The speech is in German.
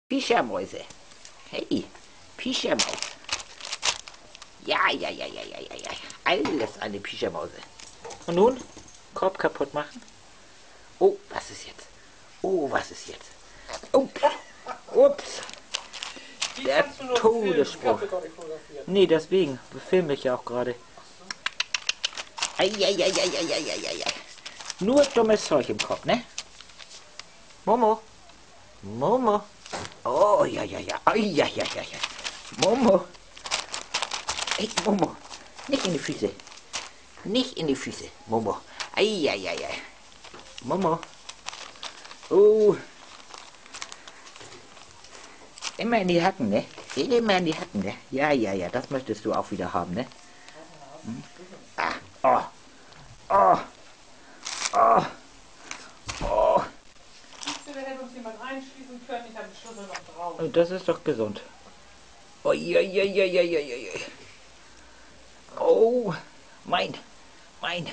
Fischermäuse. Hey, Fischermaus. Ja, ja, ja, ja, ja, ja, ja. Alles eine Fischermause. Und nun? Korb kaputt machen? Oh, was ist jetzt? Oh, was ist jetzt? Ups. Ups. Der Todesspruch. Nee, deswegen filme ich ja auch gerade. Eieieiei. Nur dummes Zeug im Kopf, ne? Momo. Momo. Oh, ja, ja, ja. Eieieiei. Momo. Hey, Momo. Nicht in die Füße. Nicht in die Füße, Momo. Eieiei. Momo. Oh. Immer in die Hacken, ne? Immer in die Hacken, ne? Ja, ja, ja. Das möchtest du auch wieder haben, ne? Hm? Ah. Oh. Oh. Oh. Oh. Da hätte uns jemand reinschließen können. Ich habe den Schlüssel noch drauf. Das ist doch gesund. Eieieiei. Oh. Mein. Mein.